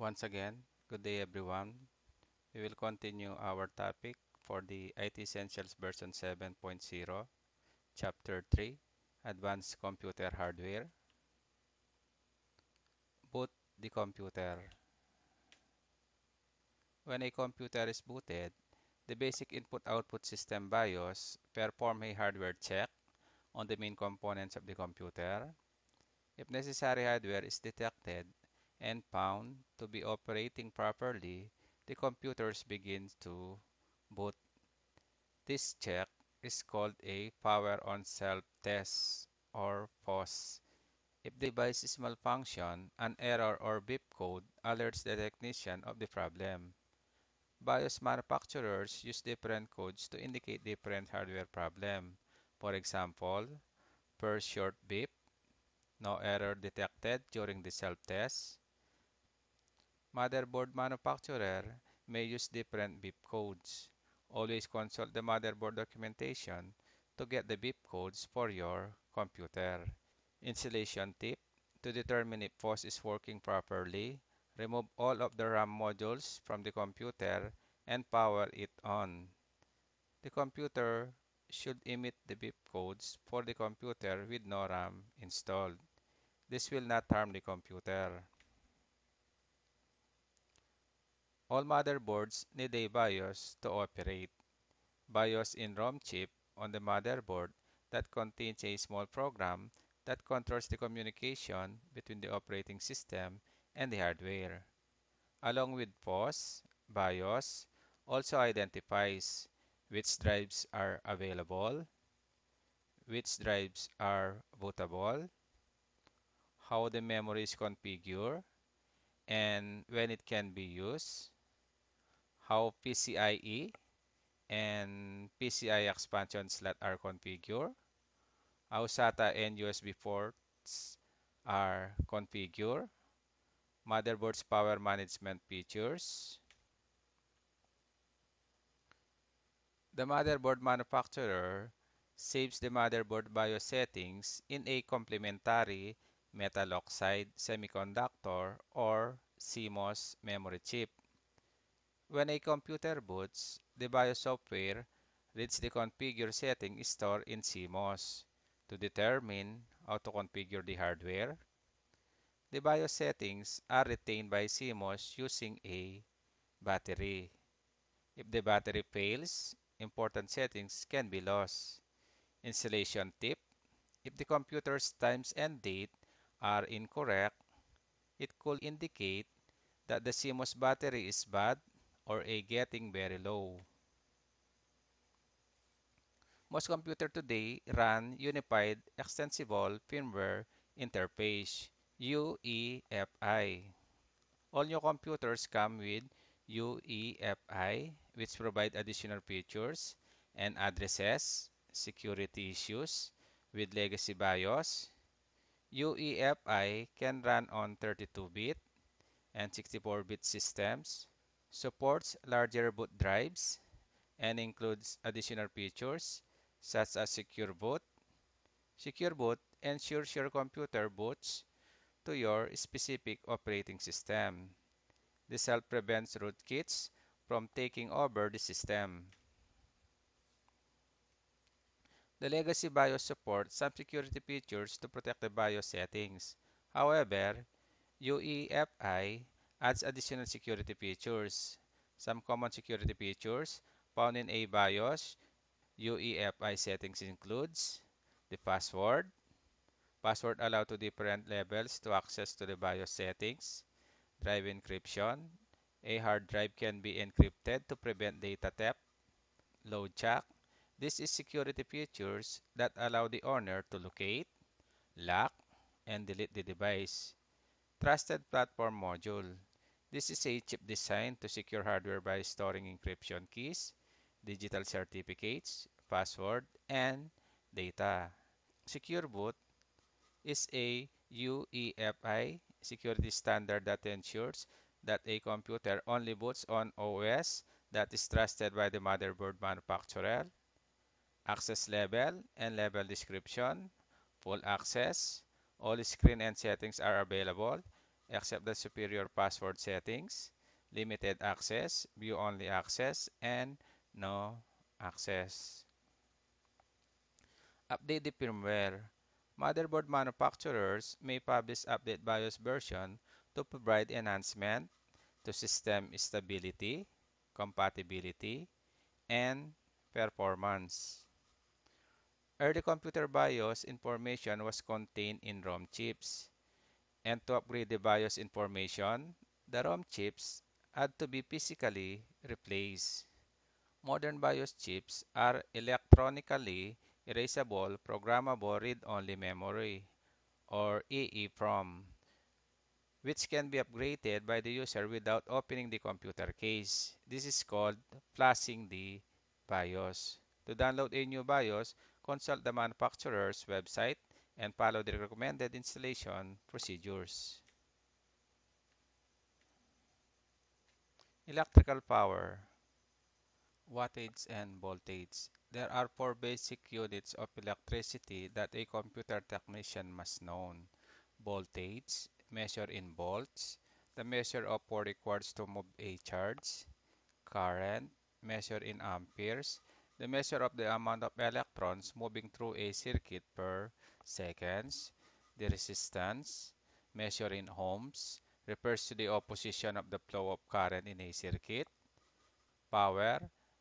Once again, good day everyone. We will continue our topic for the IT Essentials version 7.0, Chapter 3, Advanced Computer Hardware. Boot the computer. When a computer is booted, the basic input-output system BIOS perform a hardware check on the main components of the computer. If necessary hardware is detected and found to be operating properly, the computers begin to boot. This check is called a power on self test or POS. If the device is malfunction, an error or beep code alerts the technician of the problem. BIOS manufacturers use different codes to indicate different hardware problem. For example, per short beep, no error detected during the self-test. Motherboard manufacturer may use different beep codes. Always consult the motherboard documentation to get the beep codes for your computer. Installation tip: to determine if POS is working properly, remove all of the RAM modules from the computer and power it on. The computer should emit the beep codes for the computer with no RAM installed. This will not harm the computer. All motherboards need a BIOS to operate. BIOS in ROM chip on the motherboard that contains a small program that controls the communication between the operating system and the hardware. Along with POS, BIOS also identifies which drives are available, which drives are bootable, how the memory is configured, and when it can be used, how PCIe and PCI expansion slot are configured, how SATA and USB ports are configured, motherboard's power management features. The motherboard manufacturer saves the motherboard BIOS settings in a complementary metal oxide semiconductor or CMOS memory chip. When a computer boots, the BIOS software reads the configure setting stored in CMOS. To determine how to configure the hardware, the BIOS settings are retained by CMOS using a battery. If the battery fails, important settings can be lost. Installation tip: if the computer's times and date are incorrect, it could indicate that the CMOS battery is bad or a getting very low. Most computers today run Unified Extensible Firmware Interface UEFI. All new computers come with UEFI, which provide additional features and addresses security issues with legacy BIOS. UEFI can run on 32-bit and 64-bit systems, supports larger boot drives, and includes additional features such as Secure Boot. Secure Boot ensures your computer boots to your specific operating system. This helps prevent rootkits from taking over the system. The legacy BIOS supports some security features to protect the BIOS settings. However, UEFI adds additional security features. Some common security features found in a BIOS UEFI settings includes the password. Password allow two different levels to access to the BIOS settings. Drive encryption. A hard drive can be encrypted to prevent data theft. Load check. This is security features that allow the owner to locate, lock, and delete the device. Trusted Platform Module. This is a chip designed to secure hardware by storing encryption keys, digital certificates, password, and data. Secure Boot is a UEFI security standard that ensures that a computer only boots on OS that is trusted by the motherboard manufacturer. Access level and level description, full access, all screen and settings are available, except the superior password settings, limited access, view-only access, and no access. Update the firmware. Motherboard manufacturers may publish update BIOS version to provide enhancement to system stability, compatibility, and performance. Early computer BIOS information was contained in ROM chips, and to upgrade the BIOS information, the ROM chips had to be physically replaced. Modern BIOS chips are electronically erasable programmable read-only memory, or EEPROM, which can be upgraded by the user without opening the computer case. This is called flashing the BIOS. To download a new BIOS, consult the manufacturer's website and follow the recommended installation procedures. Electrical power, wattage and voltage. There are four basic units of electricity that a computer technician must know. Voltage, measured in volts, the measure of what requires to move a charge. Current, measured in amperes, the measure of the amount of electrons moving through a circuit per seconds. The resistance, measured in ohms, refers to the opposition of the flow of current in a circuit. Power,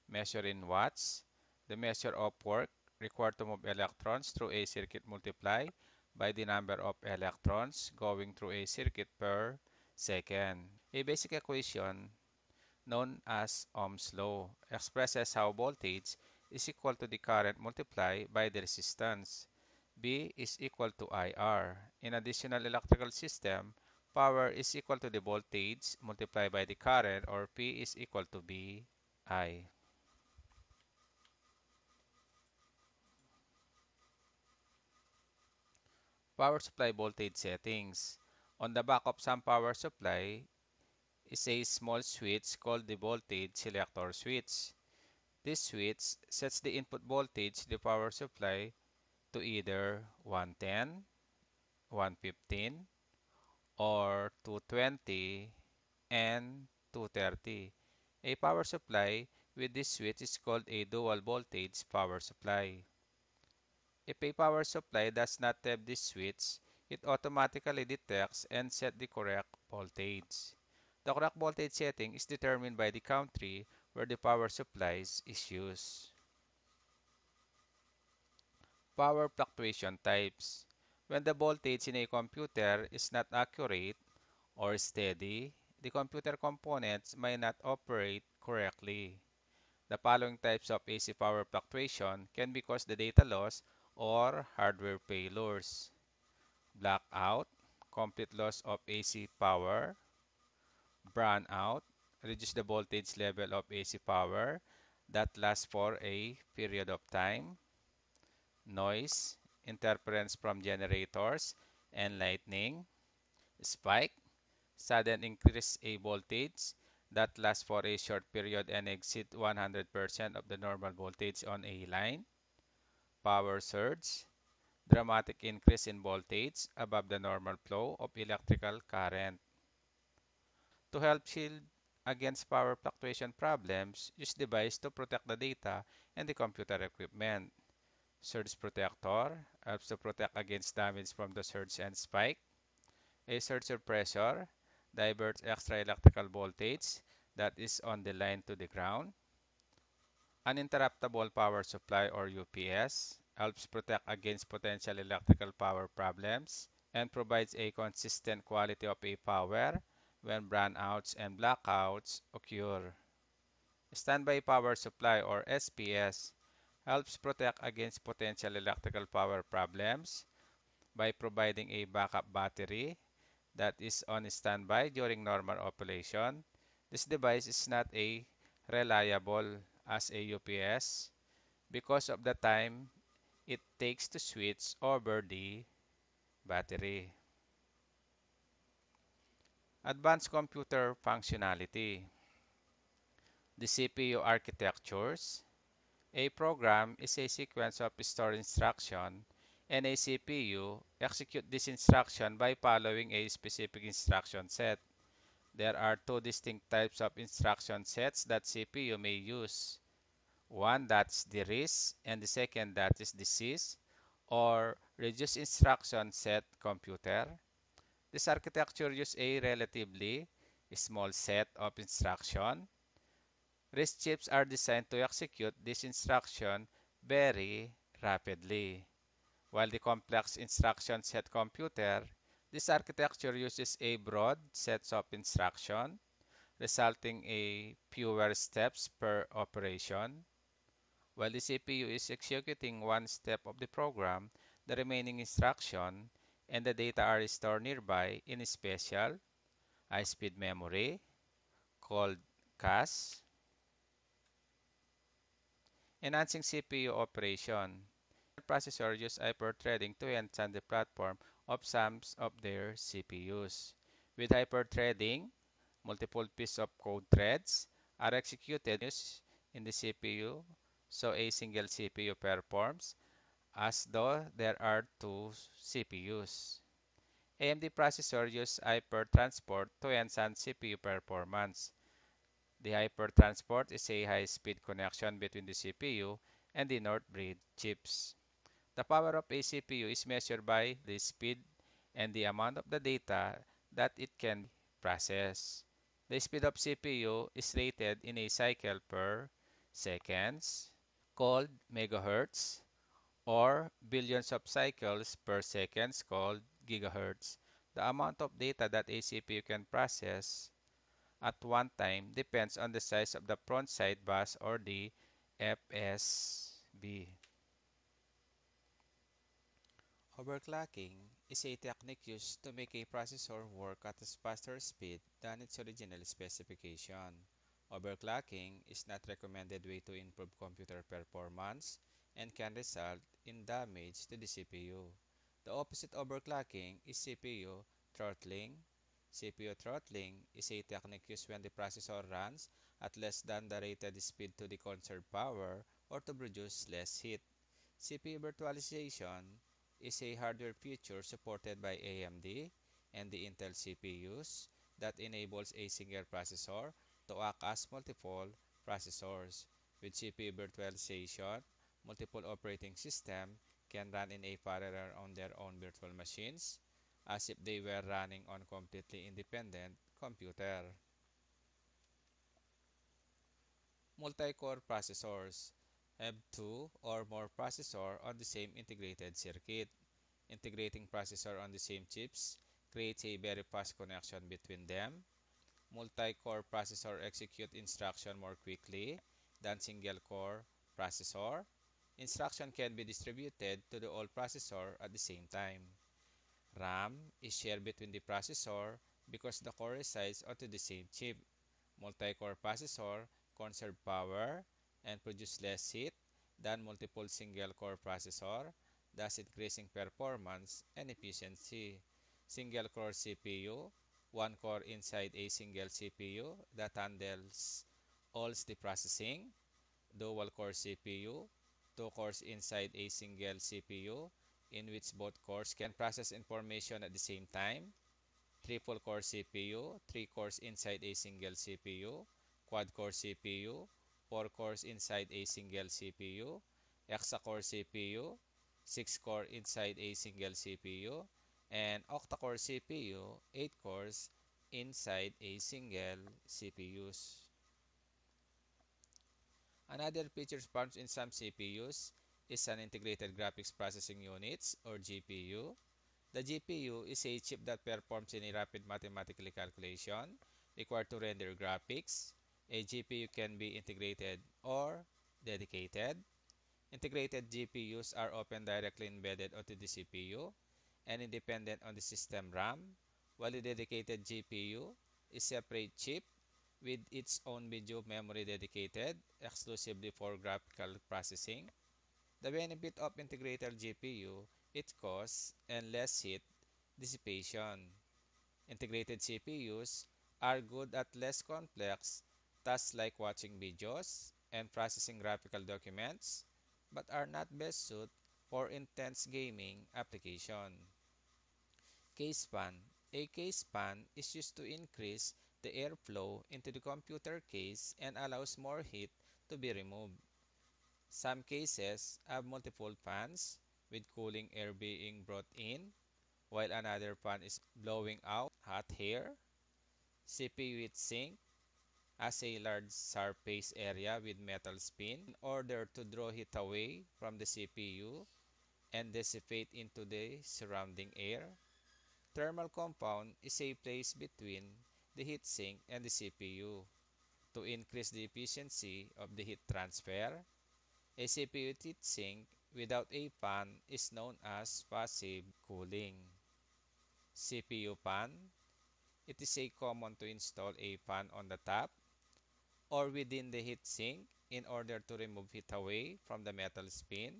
measured in watts, the measure of work required to move electrons through a circuit multiplied by the number of electrons going through a circuit per second. A basic equation known as Ohm's law expresses how voltage is equal to the current multiplied by the resistance. B is equal to IR. In additional electrical system, power is equal to the voltage multiplied by the current, or P is equal to BI. Power supply voltage settings. On the back of some power supply is a small switch called the voltage selector switch. This switch sets the input voltage to the power supply to either 110, 115, or 220 and 230. A power supply with this switch is called a dual voltage power supply. If a power supply does not have this switch, it automatically detects and sets the correct voltage. The correct voltage setting is determined by the country where the power supplies is used. Power fluctuation types. When the voltage in a computer is not accurate or steady, the computer components may not operate correctly. The following types of AC power fluctuation can be cause the data loss or hardware failures. Blackout, complete loss of AC power. Brownout, reduce the voltage level of AC power that lasts for a period of time. Noise, interference from generators and lightning. Spike, sudden increase a voltage that lasts for a short period and exceed 100% of the normal voltage on a line. Power surge, dramatic increase in voltage above the normal flow of electrical current. To help shield against power fluctuation problems, use device to protect the data and the computer equipment. Surge protector helps to protect against damage from the surge and spike. A surge suppressor diverts extra electrical voltage that is on the line to the ground. Uninterruptible power supply, or UPS, helps protect against potential electrical power problems and provides a consistent quality of a power when brownouts and blackouts occur. Standby power supply, or SPS, helps protect against potential electrical power problems by providing a backup battery that is on standby during normal operation. This device is not as reliable as a UPS because of the time it takes to switch over the battery. Advanced computer functionality. The CPU architectures. A program is a sequence of stored instructions and a CPU execute this instruction by following a specific instruction set. There are two distinct types of instruction sets that CPU may use. One that's the RIS and the second that is the SIS or reduced instruction set computer. This architecture uses a relatively small set of instruction. RIS chips are designed to execute this instruction very rapidly, while the complex instruction set computer, this architecture uses a broad set of instruction, resulting in fewer steps per operation. While the CPU is executing one step of the program, the remaining instruction and the data are stored nearby in a special high-speed memory called cache, enhancing CPU operation. Processors use hyperthreading to enhance the platform of some of their CPUs. With hyperthreading, multiple pieces of code threads are executed in the CPU, so a single CPU performs as though there are two CPUs. AMD processors use hypertransport to enhance CPU performance. The hypertransport is a high-speed connection between the CPU and the North Bridge chips. The power of a CPU is measured by the speed and the amount of the data that it can process. The speed of CPU is rated in a cycle per seconds, called megahertz, or billions of cycles per seconds, called gigahertz. The amount of data that a CPU can process at one time depends on the size of the front side bus or the FSB. Overclocking is a technique used to make a processor work at a faster speed than its original specification. Overclocking is not recommended way to improve computer performance and can result in damage to the CPU. The opposite overclocking is CPU throttling. CPU throttling is a technique used when the processor runs at less than the rated speed to the conserve power or to produce less heat. CPU virtualization is a hardware feature supported by AMD and the Intel CPUs that enables a single processor to act as multiple processors. With CPU virtualization, multiple operating systems can run in a parallel on their own virtual machines as if they were running on completely independent computer. Multi-core processors have two or more processors on the same integrated circuit. Integrating processor on the same chips creates a very fast connection between them. Multi-core processor execute instruction more quickly than single-core processor. Instruction can be distributed to the all processor at the same time. RAM is shared between the processor because the core resides onto the same chip. Multi-core processor conserve power and produce less heat than multiple single-core processor, thus increasing performance and efficiency. Single-core CPU, one core inside a single CPU that handles all the processing. Dual-core CPU, two cores inside a single CPU in which both cores can process information at the same time. Triple-core CPU, three cores inside a single CPU. Quad-core CPU, four cores inside a single CPU. Hexa-core CPU, six cores inside a single CPU. And octa-core CPU, eight cores inside a single CPUs. Another feature found in some CPUs is an integrated graphics processing units or GPU. The GPU is a chip that performs any rapid mathematical calculation required to render graphics. A GPU can be integrated or dedicated. Integrated GPUs are often directly embedded onto the CPU and independent on the system RAM, while a dedicated GPU is a separate chip with its own video memory dedicated exclusively for graphical processing. The benefit of integrated GPU is cost and less heat dissipation. Integrated CPUs are good at less complex tasks like watching videos and processing graphical documents, but are not best suited for intense gaming application. Case fan. A case fan is used to increase the airflow into the computer case and allows more heat to be removed. Some cases have multiple fans, with cooling air being brought in, while another fan is blowing out hot air. CPU heatsink has a large surface area with metal spin in order to draw heat away from the CPU and dissipate into the surrounding air. Thermal compound is a place between the heatsink and the CPU to increase the efficiency of the heat transfer. A CPU heatsink without a fan is known as passive cooling. CPU fan. It is a common to install a fan on the top or within the heatsink in order to remove heat away from the metal spin.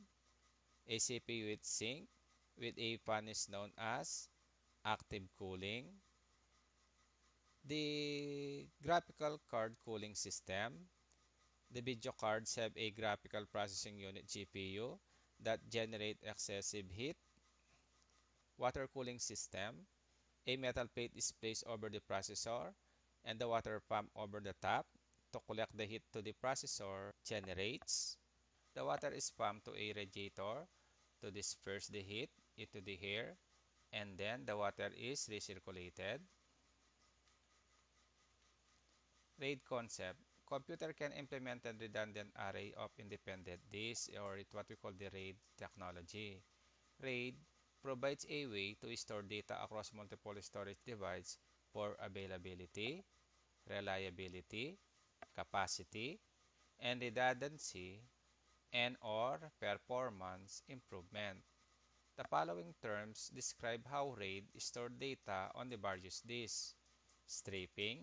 A CPU heatsink with a fan is known as active cooling. The graphical card cooling system. The video cards have a graphical processing unit GPU that generate excessive heat. Water cooling system. A metal plate is placed over the processor and the water pump over the top to collect the heat to the processor generates. The water is pumped to a radiator to disperse the heat into the air and then the water is recirculated. RAID concept. Computer can implement a redundant array of independent disks or what we call the RAID technology. RAID provides a way to store data across multiple storage devices for availability, reliability, capacity, and redundancy and/or performance improvement. The following terms describe how RAID stores data on the various disks. Stripping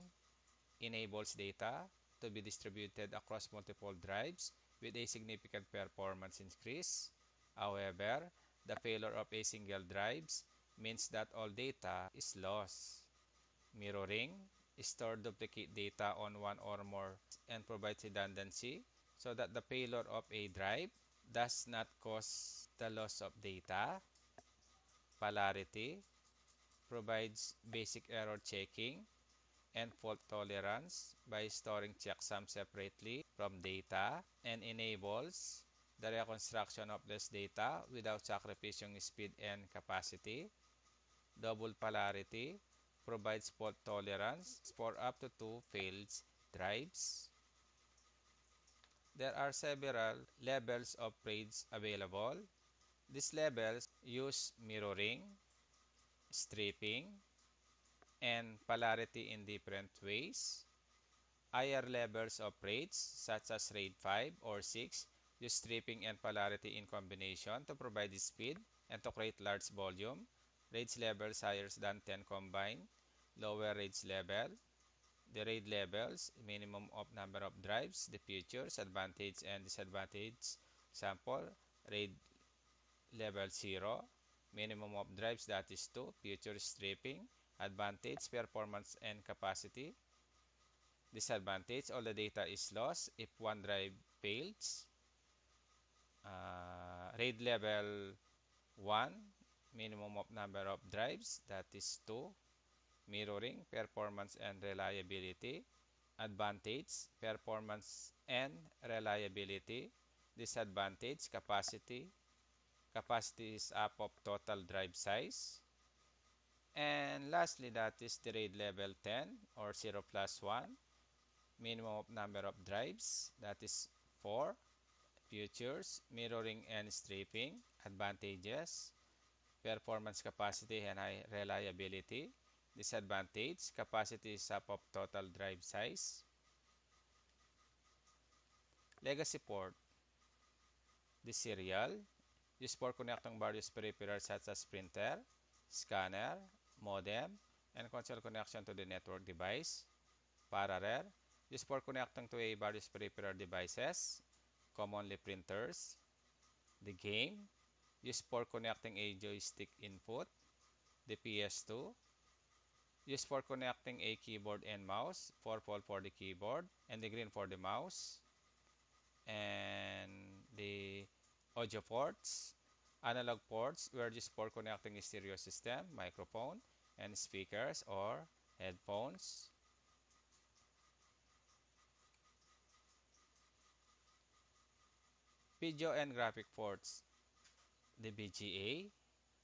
enables data to be distributed across multiple drives with a significant performance increase. However, the failure of a single drive means that all data is lost. Mirroring store duplicate data on one or more and provides redundancy so that the failure of a drive does not cause the loss of data. Polarity provides basic error checking and fault tolerance by storing checksums separately from data and enables the reconstruction of less data without sacrificing speed and capacity. Double polarity provides fault tolerance for up to two failed drives. There are several levels of RAIDs available. These levels use mirroring, stripping, and polarity in different ways. Higher levels of RAIDs, such as RAID 5 or 6, use stripping and polarity in combination to provide speed and to create large volume. RAIDs levels higher than 10 combine. Lower RAIDs level. The RAID levels, minimum of number of drives, the features, advantage and disadvantage. Example, RAID level 0, minimum of drives that is 2, feature stripping, advantage, performance and capacity. Disadvantage, all the data is lost if one drive fails. RAID level 1, minimum of number of drives, that is 2. Mirroring, performance and reliability. Advantage, performance and reliability. Disadvantage, capacity. Capacity is up of total drive size. And lastly, that is the RAID level 10 or 0 plus 1. Minimum of number of drives, that is 4. Features, mirroring and stripping. Advantages, performance capacity and high reliability. Disadvantage, capacity is up of total drive size. Legacy port, the serial, used for connecting various peripherals such as printer, scanner, modem, and console connection to the network device. Parallel, used for connecting to a various peripheral devices, commonly printers. The game, used for connecting a joystick input. The PS2, used for connecting a keyboard and mouse, purple for the keyboard and the green for the mouse. And the audio ports, Analog ports were used for connecting stereo system, microphone, and speakers or headphones. Video and graphic ports. The VGA,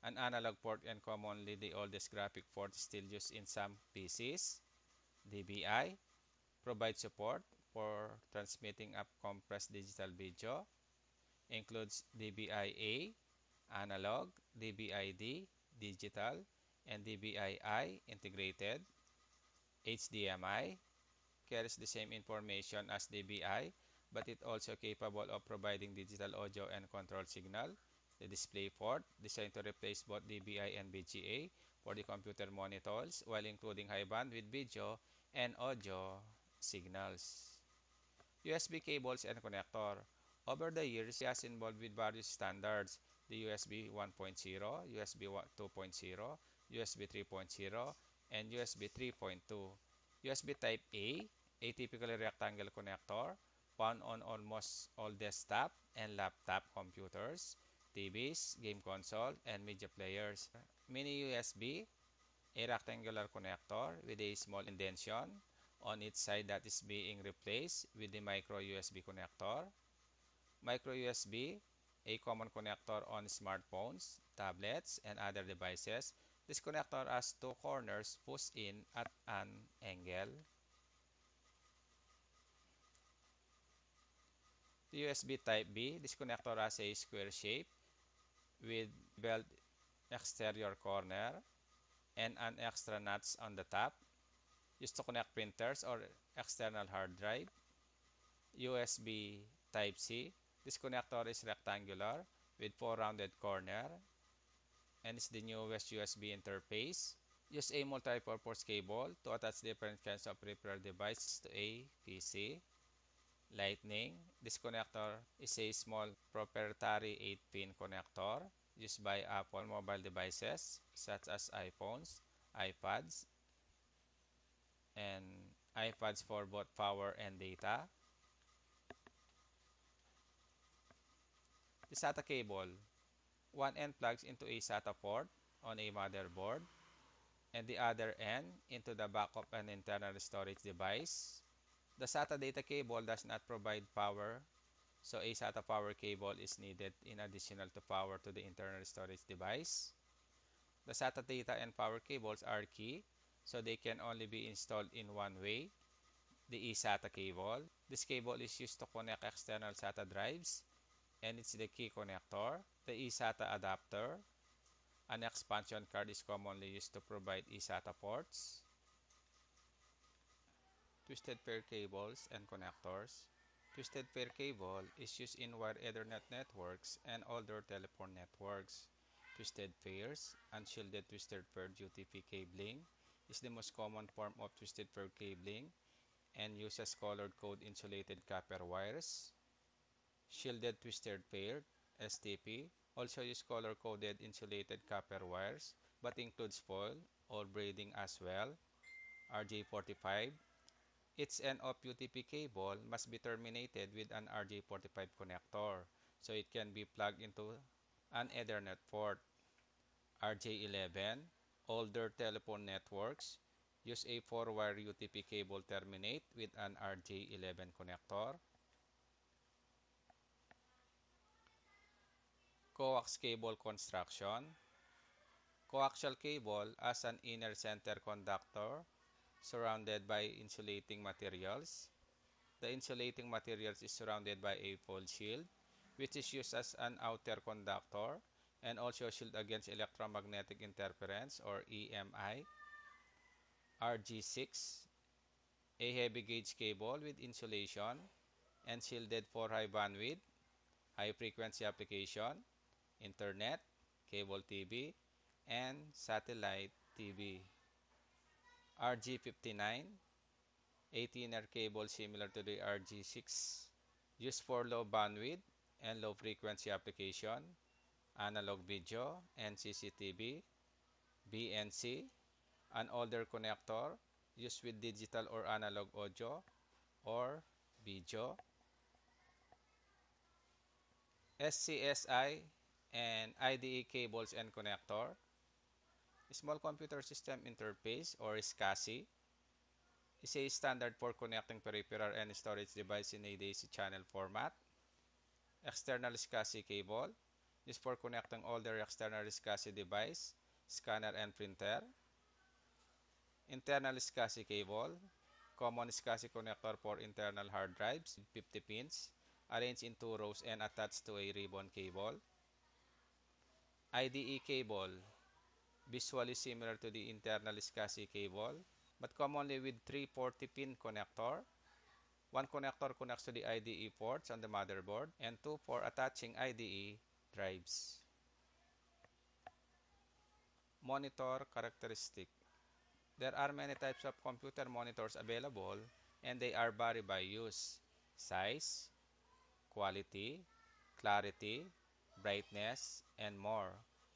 an analog port and commonly the oldest graphic port still used in some PCs. DVI provides support for transmitting up compressed digital video, includes DVI-A, analog, DVI-D, digital, and DVI-I, integrated. HDMI carries the same information as DVI, but it also capable of providing digital audio and control signal. The DisplayPort, designed to replace both DVI and VGA for the computer monitors, while including high bandwidth video and audio signals. USB cables and connector. Over the years, USB has evolved with various standards: the USB 1.0, USB 2.0, USB 3.0, and USB 3.2. USB Type-A, a typically rectangular connector, found on almost all desktop and laptop computers, TVs, game console, and media players. Mini USB, a rectangular connector with a small indentation on its side that is being replaced with the micro USB connector. Micro USB, a common connector on smartphones, tablets, and other devices. This connector has two corners pushed in at an angle. The USB Type-B, this connector has a square shape with beveled exterior corner and an extra notch on the top, used to connect printers or external hard drive. USB Type-C. This connector is rectangular with four rounded corners and is the newest USB interface. Use a multi-purpose cable to attach different kinds of peripheral devices to a PC. Lightning. This connector is a small proprietary 8-pin connector used by Apple mobile devices such as iPhones, iPads, and iPads for both power and data. The SATA cable. One end plugs into a SATA port on a motherboard and the other end into the back of an internal storage device. The SATA data cable does not provide power, so a SATA power cable is needed in addition to power to the internal storage device. The SATA data and power cables are key, so they can only be installed in one way, the eSATA cable. This cable is used to connect external SATA drives, and it's the key connector. The eSATA adapter. An expansion card is commonly used to provide eSATA ports. Twisted pair cables and connectors. Twisted pair cable is used in wired Ethernet networks and older telephone networks. Twisted pairs, unshielded twisted pair UTP cabling, is the most common form of twisted pair cabling and uses colored code insulated copper wires. Shielded twisted pair (STP) also use color-coded insulated copper wires but includes foil or braiding as well. RJ45. Its end of UTP cable must be terminated with an RJ45 connector so it can be plugged into an Ethernet port. RJ11. Older telephone networks use a 4-wire UTP cable terminate with an RJ11 connector. Coax cable construction. Coaxial cable as an inner center conductor surrounded by insulating materials. The insulating materials is surrounded by a foil shield, which is used as an outer conductor and also shield against electromagnetic interference or EMI. RG6, a heavy gauge cable with insulation and shielded for high bandwidth, high frequency application, internet, cable TV, and satellite TV. RG59, a thinner cable similar to the RG6, used for low bandwidth and low frequency application, analog video and CCTV. BNC, an older connector used with digital or analog audio or video. SCSI, and IDE cables and connector, Small Computer System Interface or SCSI is a standard for connecting peripheral and storage device in a daisy channel format. External SCSI cable, used for connecting older external SCSI device, scanner and printer. Internal SCSI cable, common SCSI connector for internal hard drives with 50 pins, arranged in two rows and attached to a ribbon cable. IDE cable, visually similar to the internal SCSI cable, but commonly with three 40-pin connector. One connector connects to the IDE ports on the motherboard, and two for attaching IDE drives. Monitor characteristic. There are many types of computer monitors available, and they are vary by use, size, quality, clarity, brightness, and more.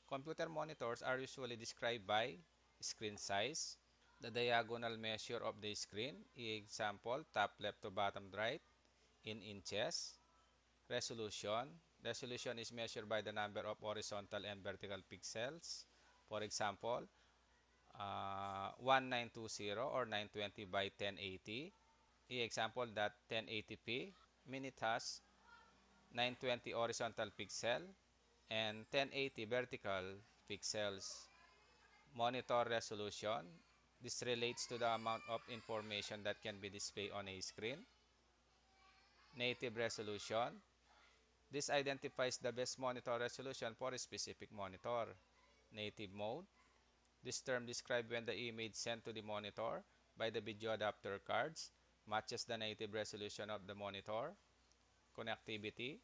Computer monitors are usually described by screen size, the diagonal measure of the screen, example, top left to bottom right, in inches. Resolution. Resolution is measured by the number of horizontal and vertical pixels. For example, 1920 or 920 by 1080. Example that 1080p minute has 920 horizontal pixel and 1080 vertical pixels. Monitor resolution. This relates to the amount of information that can be displayed on a screen. Native resolution. This identifies the best monitor resolution for a specific monitor. Native mode. This term describes when the image sent to the monitor by the video adapter cards matches the native resolution of the monitor. Connectivity.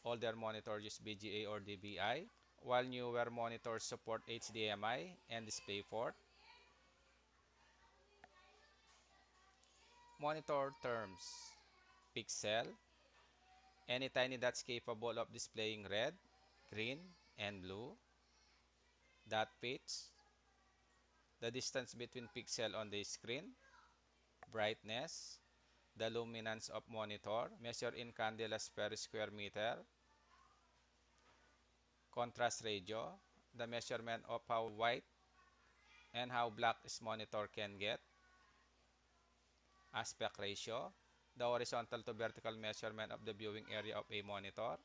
Older monitors use VGA or DVI, while newer monitors support HDMI and DisplayPort. Monitor terms. Pixel. Any tiny dots capable of displaying red, green, and blue. Dot pitch. The distance between pixel on the screen. Brightness. The luminance of monitor, measured in candelas per square meter. Contrast ratio. The measurement of how white and how black this monitor can get. Aspect ratio. The horizontal to vertical measurement of the viewing area of a monitor.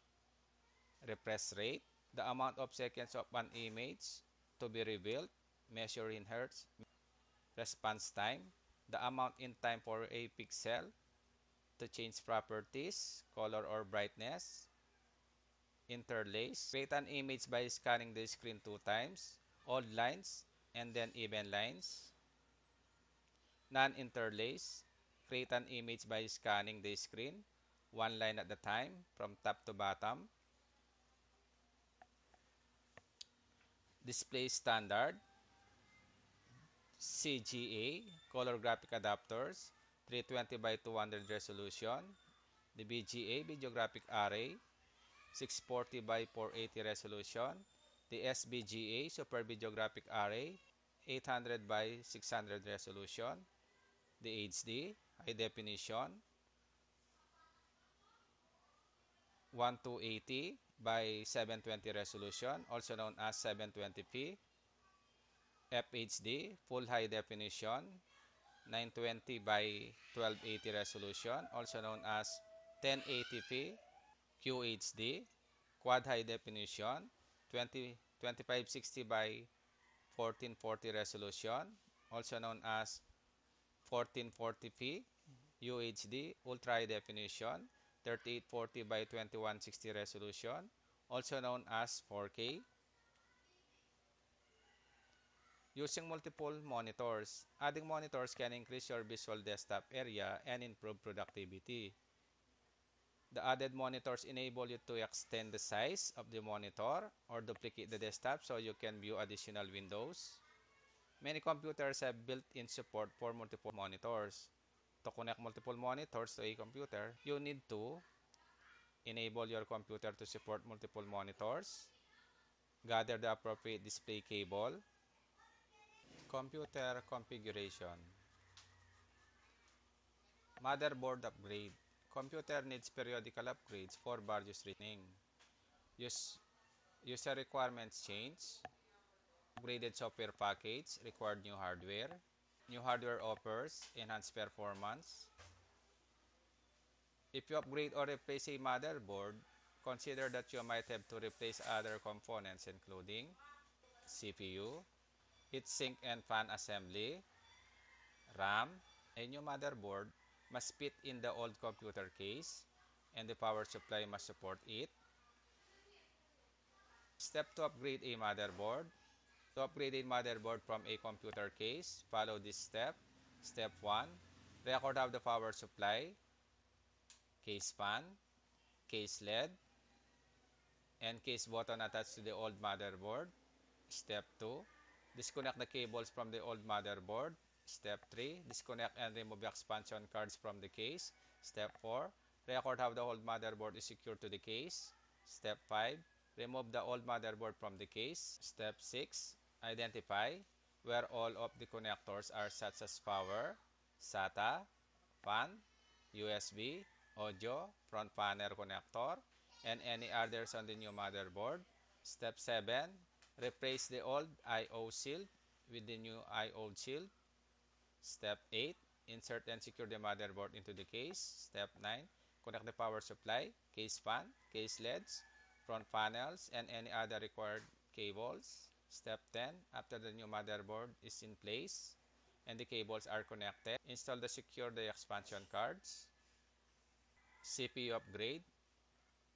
Refresh rate. The amount of seconds of an image to be revealed, measured in hertz. Response time. The amount in time for a pixel to change properties, color or brightness. Interlace. Create an image by scanning the screen two times. Odd lines and then even lines. Non-interlace. Create an image by scanning the screen one line at a time from top to bottom. Display standard. CGA, color graphic adapters, 320 by 200 resolution. The VGA, video graphic array, 640 by 480 resolution. The SVGA, super video graphic array, 800 by 600 resolution. The HD, high definition, 1280 by 720 resolution, also known as 720p. FHD, full high definition, 920 by 1280 resolution, also known as 1080p. QHD, quad high definition, 2560 by 1440 resolution, also known as 1440p. UHD, ultra high definition, 3840 by 2160 resolution, also known as 4K. Using multiple monitors. Adding monitors can increase your visual desktop area and improve productivity. The added monitors enable you to extend the size of the monitor or duplicate the desktop so you can view additional windows. Many computers have built-in support for multiple monitors. To connect multiple monitors to a computer, you need to enable your computer to support multiple monitors, gather the appropriate display cable. Computer configuration. Motherboard upgrade. Computer needs periodical upgrades for various reasons. Use User requirements change. Upgraded software package required new hardware. New hardware offers enhanced performance. If you upgrade or replace a motherboard, consider that you might have to replace other components including CPU, heatsink and fan assembly, RAM. A new motherboard must fit in the old computer case and the power supply must support it. Step to upgrade a motherboard. To upgrade a motherboard from a computer case, follow this step. Step 1. Record of the power supply, case fan, case LED, and case button attached to the old motherboard. Step 2. Disconnect the cables from the old motherboard. Step 3. Disconnect and remove the expansion cards from the case. Step 4. Record how the old motherboard is secured to the case. Step 5. Remove the old motherboard from the case. Step 6. Identify where all of the connectors are such as power, SATA, fan, USB, audio, front panel connector, and any others on the new motherboard. Step 7. Replace the old I/O shield with the new I/O shield. Step 8. Insert and secure the motherboard into the case. Step 9. Connect the power supply, case fan, case LEDs, front panels, and any other required cables. Step 10. After the new motherboard is in place and the cables are connected, install the secure the expansion cards. CPU upgrade.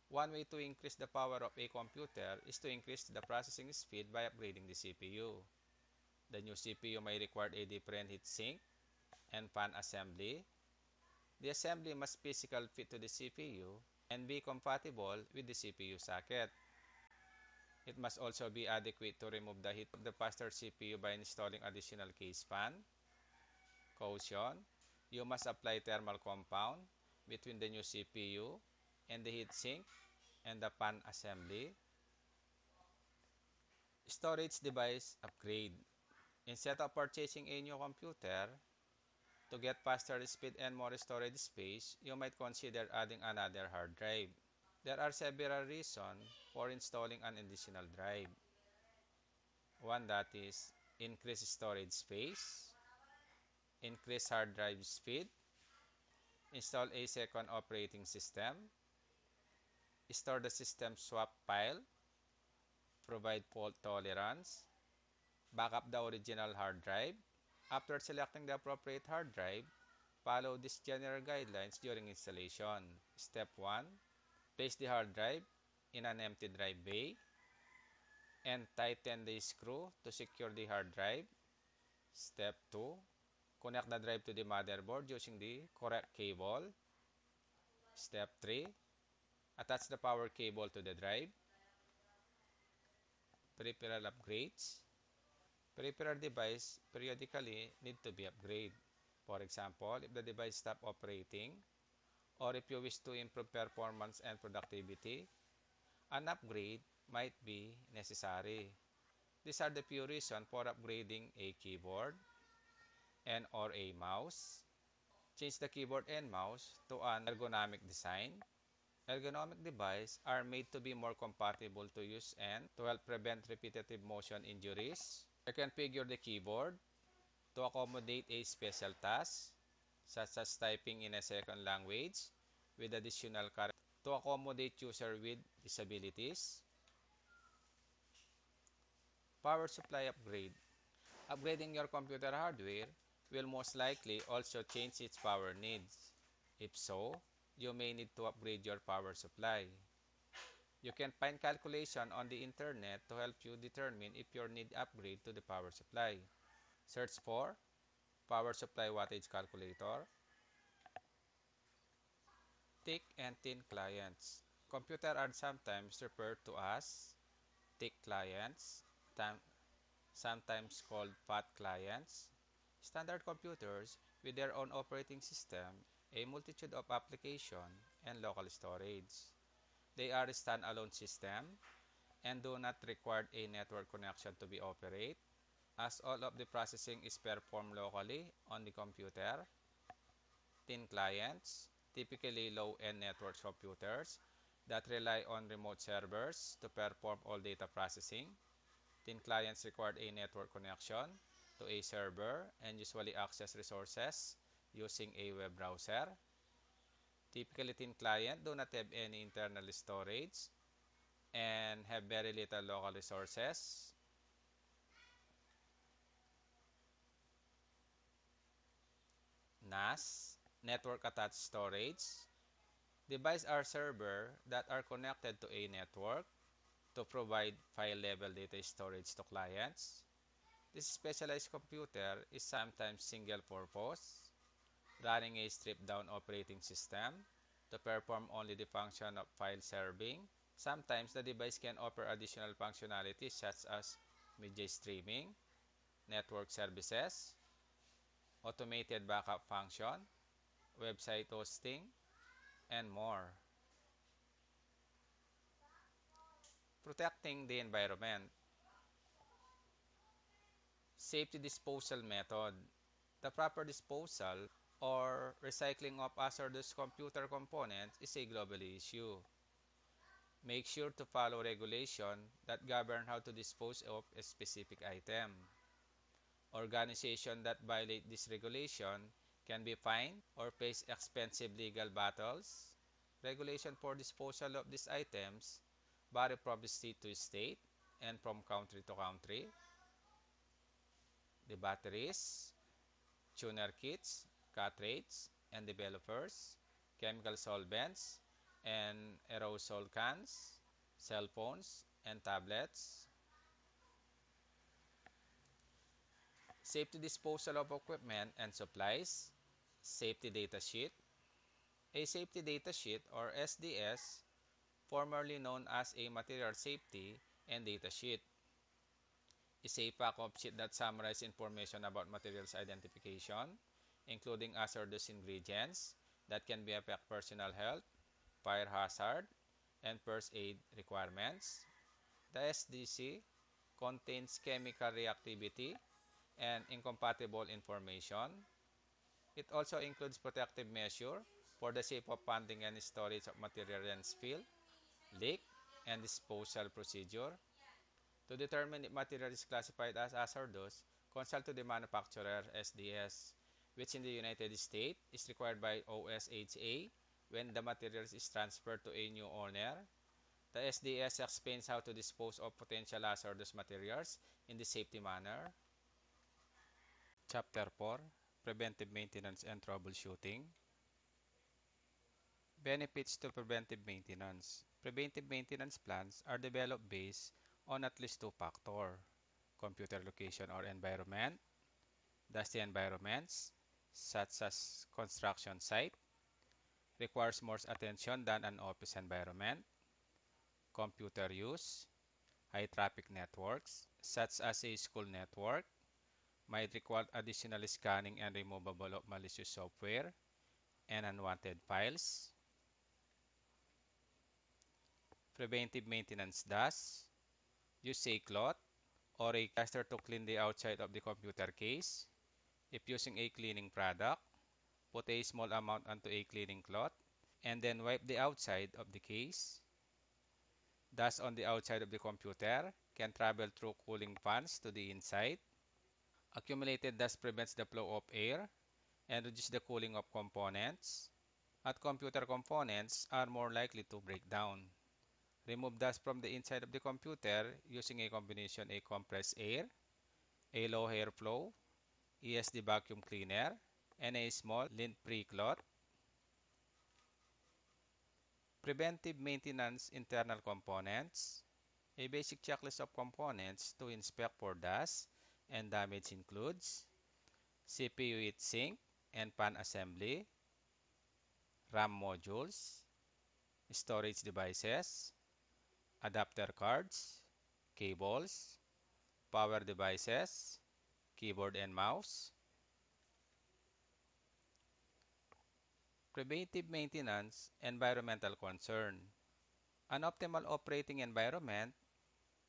One way to increase the power of a computer is to increase the processing speed by upgrading the CPU. The new CPU may require a different heatsink and fan assembly. The assembly must physically fit to the CPU and be compatible with the CPU socket. It must also be adequate to remove the heat of the faster CPU by installing additional case fan. Caution: you must apply thermal compound between the new CPU and the heatsink and the fan assembly. Storage device upgrade. Instead of purchasing a new computer, to get faster speed and more storage space, you might consider adding another hard drive. There are several reasons for installing an additional drive. One that is increase storage space, increase hard drive speed, install a second operating system, store the system swap file, provide fault tolerance, back up the original hard drive. After selecting the appropriate hard drive, follow these general guidelines during installation. Step 1. Place the hard drive in an empty drive bay and tighten the screw to secure the hard drive. Step 2. Connect the drive to the motherboard using the correct cable. Step 3. Attach the power cable to the drive. Peripheral upgrades. Peripheral device periodically need to be upgraded. For example, if the device stops operating or if you wish to improve performance and productivity, an upgrade might be necessary. These are the few reasons for upgrading a keyboard and or a mouse. Change the keyboard and mouse to an ergonomic design. Ergonomic devices are made to be more compatible to use and to help prevent repetitive motion injuries. Reconfigure the keyboard to accommodate a special task, such as typing in a second language with additional characters to accommodate users with disabilities. Power supply upgrade. Upgrading your computer hardware will most likely also change its power needs. If so, you may need to upgrade your power supply. You can find calculation on the internet to help you determine if you need upgrade to the power supply. Search for power supply wattage calculator. Thick and thin clients. Computers are sometimes referred to as thick clients, sometimes called fat clients. Standard computers with their own operating system, a multitude of applications, and local storage. They are standalone systems and do not require a network connection to be operated, as all of the processing is performed locally on the computer. Thin clients, typically low-end network computers, that rely on remote servers to perform all data processing. Thin clients require a network connection to a server and usually access resources using a web browser. Typically, thin clients do not have any internal storage and have very little local resources. NAS, network attached storage. Devices are servers that are connected to a network to provide file level data storage to clients. This specialized computer is sometimes single purpose, running a stripped down operating system to perform only the function of file serving. Sometimes the device can offer additional functionalities such as media streaming, network services, automated backup function, website hosting, and more. Protecting the environment. Safety disposal method. The proper disposal or recycling of hazardous computer components is a global issue. Make sure to follow regulation that govern how to dispose of a specific item. Organizations that violate this regulation can be fined or face expensive legal battles. Regulation for disposal of these items vary from state to state and from country to country. The batteries, tuner kits, cartridges, and developers, chemical solvents, and aerosol cans, cell phones, and tablets. Safety disposal of equipment and supplies, safety data sheet. A safety data sheet or SDS, formerly known as a material safety and data sheet, is a pack of sheet that summarizes information about materials identification, including hazardous ingredients that can be affect personal health, fire hazard, and first aid requirements. The SDC contains chemical reactivity and incompatible information. It also includes protective measures for the safe of handling and storage of material and spill, leak, and disposal procedure. To determine if material is classified as hazardous, consult to the manufacturer SDS, which in the United States is required by OSHA when the material is transferred to a new owner. The SDS explains how to dispose of potential hazardous materials in the safety manner. Chapter 4, Preventive Maintenance and Troubleshooting. Benefits to preventive maintenance. Preventive maintenance plans are developed based on at least two factors: computer location or environment, dusty environments, such as construction site, requires more attention than an office environment, computer use, high traffic networks, such as a school network, might require additional scanning and removable of malicious software and unwanted files. Preventive maintenance does use a cloth or a caster to clean the outside of the computer case. If using a cleaning product, put a small amount onto a cleaning cloth and then wipe the outside of the case. Dust on the outside of the computer can travel through cooling fans to the inside. Accumulated dust prevents the flow of air and reduces the cooling of components. Hot computer components are more likely to break down. Remove dust from the inside of the computer using a combination of compressed air, a low airflow, ESD vacuum cleaner, and a small lint-free cloth. Preventive maintenance internal components. A basic checklist of components to inspect for dust and damage includes CPU heatsink and fan assembly, RAM modules, storage devices, adapter cards, cables, power devices, keyboard and mouse. Preventive maintenance, environmental concern. An optimal operating environment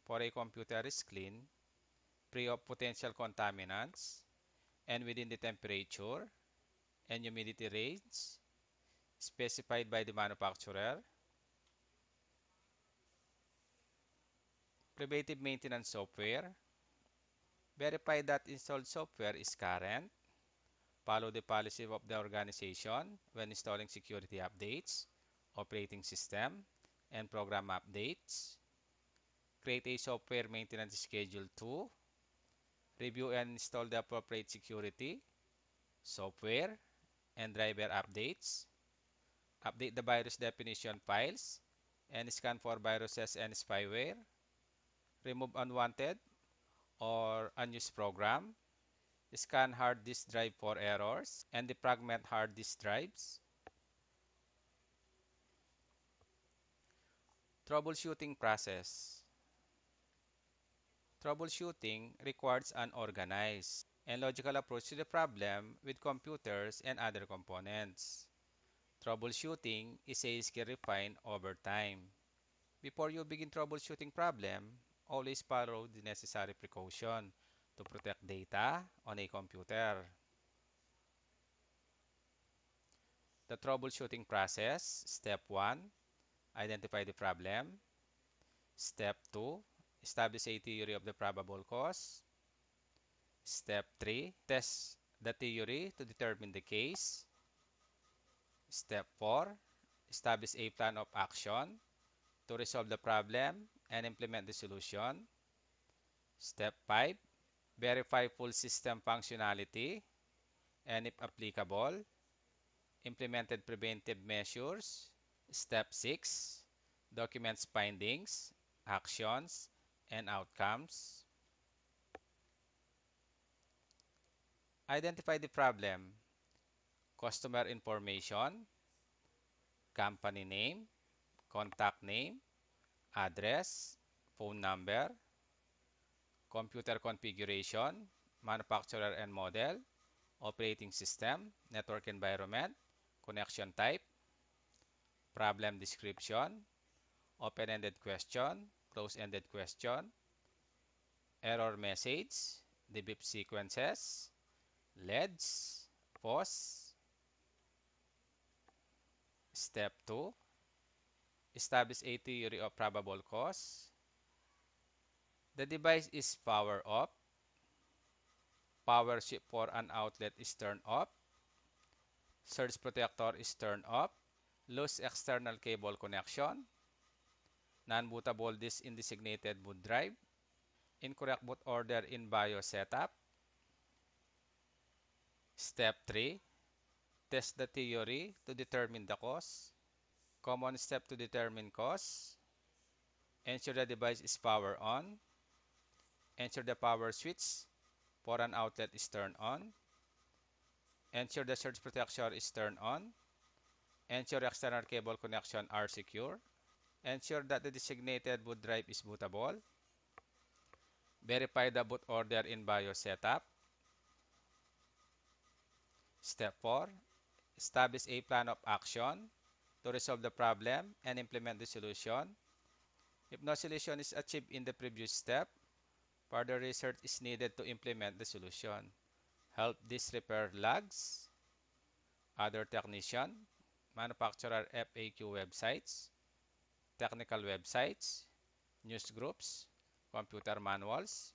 for a computer is clean, free of potential contaminants, and within the temperature and humidity range specified by the manufacturer. Preventive maintenance software. Verify that installed software is current. Follow the policy of the organization when installing security updates, operating system, and program updates. Create a software maintenance schedule to review and install the appropriate security, software, and driver updates. Update the virus definition files and scan for viruses and spyware. Remove unwanted or unused program. Scan hard disk drive for errors and defragment hard disk drives. Troubleshooting process. Troubleshooting requires an organized and logical approach to the problem with computers and other components. Troubleshooting is a skill refined over time. Before you begin troubleshooting problem, always follow the necessary precaution to protect data on a computer. The troubleshooting process, step 1, identify the problem. Step 2, establish a theory of the probable cause. Step 3, test the theory to determine the case. Step 4, establish a plan of action to resolve the problem and implement the solution. Step 5, verify full system functionality and if applicable, implemented preventive measures. Step 6, documents findings, actions, and outcomes. Identify the problem, customer information, company name, contact name, address, phone number, computer configuration, manufacturer and model, operating system, network environment, connection type, problem description, open-ended question, close-ended question, error message, debug sequences, LEDs, pause. Step 2, establish a theory of probable cause. The device is power off, power switch for an outlet is turned off, surge protector is turned off, loose external cable connection, non-bootable disk in designated boot drive, incorrect boot order in BIOS setup. Step 3, test the theory to determine the cause. Common step to determine cause. Ensure the device is power on. Ensure the power switch for an outlet is turned on. Ensure the surge protection is turned on. Ensure external cable connection are secure. Ensure that the designated boot drive is bootable. Verify the boot order in BIOS setup. Step 4, establish a plan of action to resolve the problem and implement the solution. If no solution is achieved in the previous step, further research is needed to implement the solution. Help disk repair logs, other technician, manufacturer FAQ websites, technical websites, news groups, computer manuals,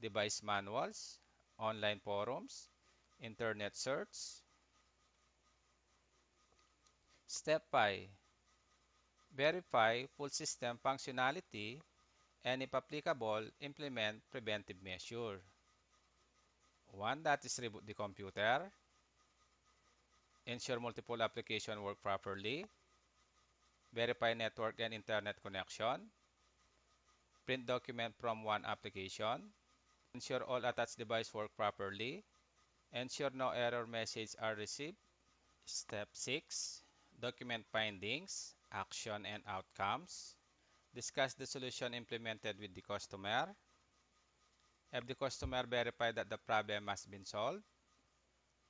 device manuals, online forums, internet search. Step 5, verify full system functionality and if applicable, implement preventive measure. One, that is reboot the computer, ensure multiple applications work properly, verify network and internet connection, print document from one application, ensure all attached devices work properly, ensure no error messages are received. Step 6, document findings, action and outcomes. Discuss the solution implemented with the customer. Have the customer verify that the problem has been solved.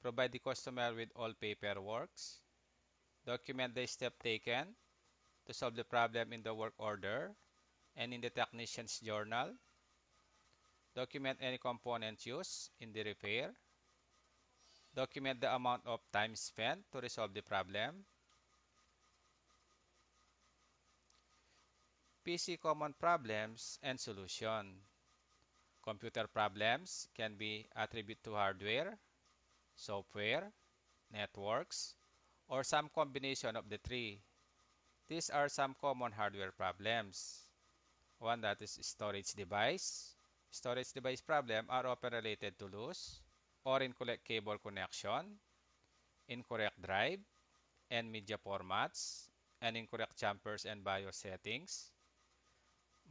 Provide the customer with all paperwork. Document the step taken to solve the problem in the work order and in the technician's journal. Document any components used in the repair. Document the amount of time spent to resolve the problem. PC common problems and solution. Computer problems can be attributed to hardware, software, networks, or some combination of the three. These are some common hardware problems. One that is storage device. Storage device problem are often related to loose or incorrect cable connection, incorrect drive and media formats, and incorrect jumpers and BIOS settings,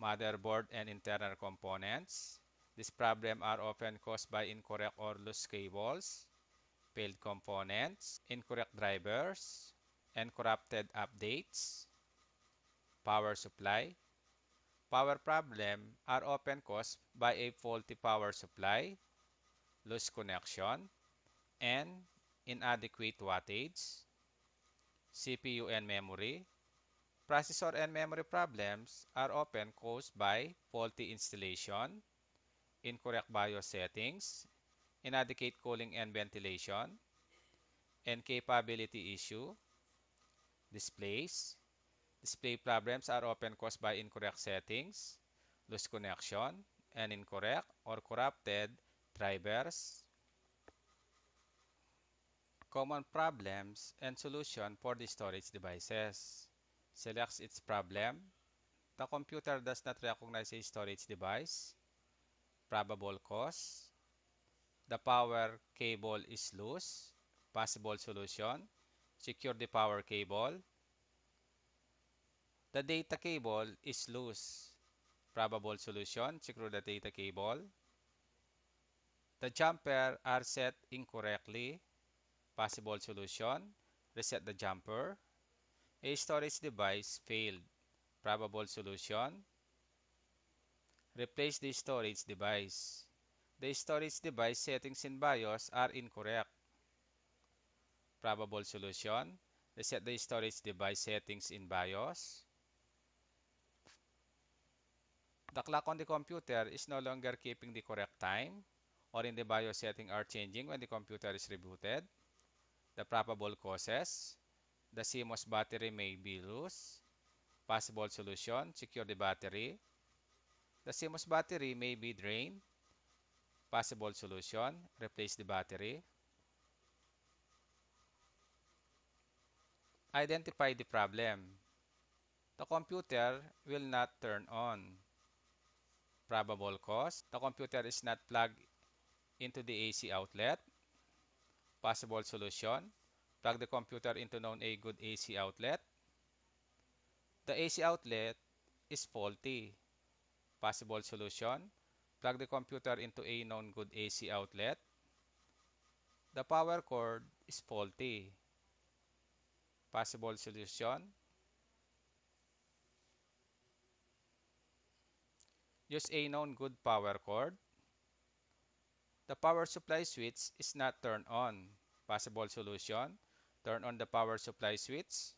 motherboard and internal components. These problems are often caused by incorrect or loose cables, failed components, incorrect drivers, and corrupted updates, power supply. Power problems are often caused by a faulty power supply, loose connection, and inadequate wattage. CPU and memory. Processor and memory problems are often caused by faulty installation, incorrect BIOS settings, inadequate cooling and ventilation, and capability issue. Displays. Display problems are often caused by incorrect settings, loose connection, and incorrect or corrupted drivers. Common problems and solution for the storage devices. Selects its problem. The computer does not recognize a storage device. Probable cause. The power cable is loose. Possible solution. Secure the power cable. The data cable is loose. Probable solution. Secure the data cable. The jumper are set incorrectly. Possible solution. Reset the jumper. A storage device failed. Probable solution. Replace the storage device. The storage device settings in BIOS are incorrect. Probable solution. Reset the storage device settings in BIOS. The clock on the computer is no longer keeping the correct time, or in the BIOS setting are changing when the computer is rebooted. The probable causes. The CMOS battery may be loose. Possible solution. Secure the battery. The CMOS battery may be drained. Possible solution. Replace the battery. Identify the problem. The computer will not turn on. Probable cause. The computer is not plugged into the AC outlet. Possible solution. Plug the computer into known a good AC outlet. The AC outlet is faulty. Possible solution. Plug the computer into a known good AC outlet. The power cord is faulty. Possible solution. Use a known good power cord. The power supply switch is not turned on. Possible solution. Turn on the power supply switch.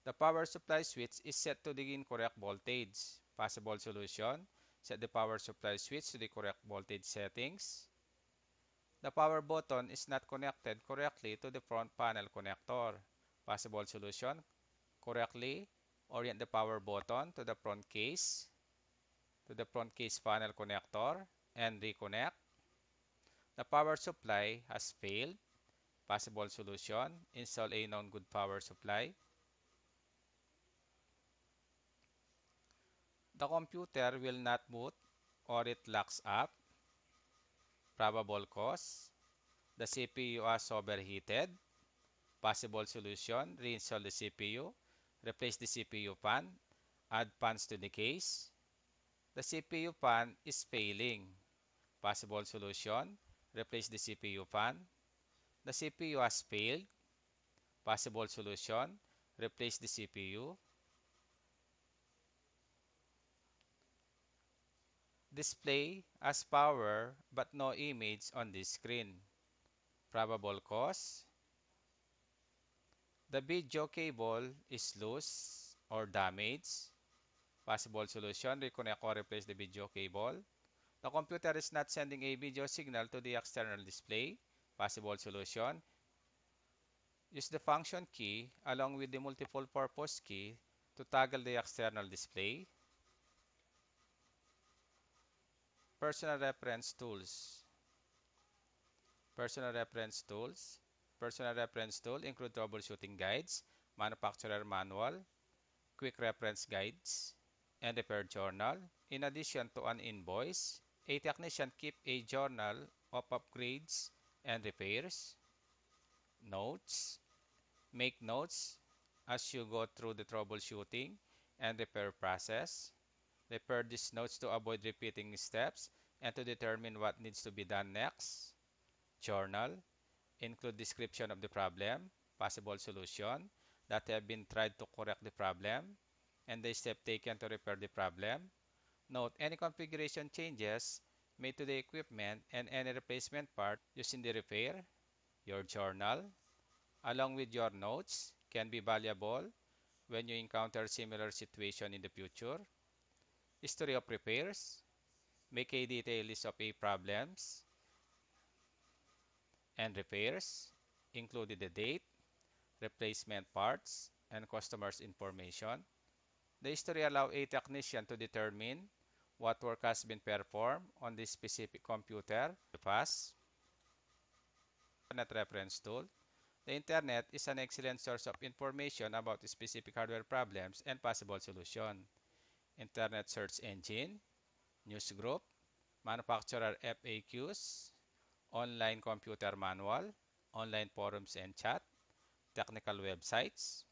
The power supply switch is set to the incorrect voltage. Possible solution. Set the power supply switch to the correct voltage settings. The power button is not connected correctly to the front panel connector. Possible solution. Correctly orient the power button to the front case panel connector and reconnect. The power supply has failed. Possible solution. Install a non-good power supply. The computer will not boot or it locks up. Probable cause. The CPU has overheated. Possible solution. Reinstall the CPU. Replace the CPU fan. Add fans to the case. The CPU fan is failing. Possible solution. Replace the CPU fan. The CPU has failed. Possible solution. Replace the CPU. Display as power but no image on the screen. Probable cause. The video cable is loose or damaged. Possible solution. Reconnect or replace the video cable. The computer is not sending a video signal to the external display. Possible solution. Use the function key along with the multiple purpose key To toggle the external display, personal reference tools. Personal reference tools. Personal reference tool include troubleshooting guides, manufacturer manual, quick reference guides, and repair journal. In addition to an invoice, a technician keep a journal of upgrades and repairs, notes, make notes as you go through the troubleshooting and repair process. Refer these notes to avoid repeating steps and to determine what needs to be done next. Journal. Include description of the problem, possible solution that have been tried to correct the problem, and the step taken to repair the problem. Note any configuration changes made to the equipment and any replacement part used in the repair. Your journal, along with your notes, can be valuable when you encounter similar situation in the future. History of repairs. Make a detailed list of a problems and repairs, including the date, replacement parts, and customers' information. The history allows a technician to determine what work has been performed on this specific computer. Pass. Internet reference tool. The internet is an excellent source of information about specific hardware problems and possible solutions. Internet search engine, news group, manufacturer FAQs, online computer manual, online forums and chat, technical websites.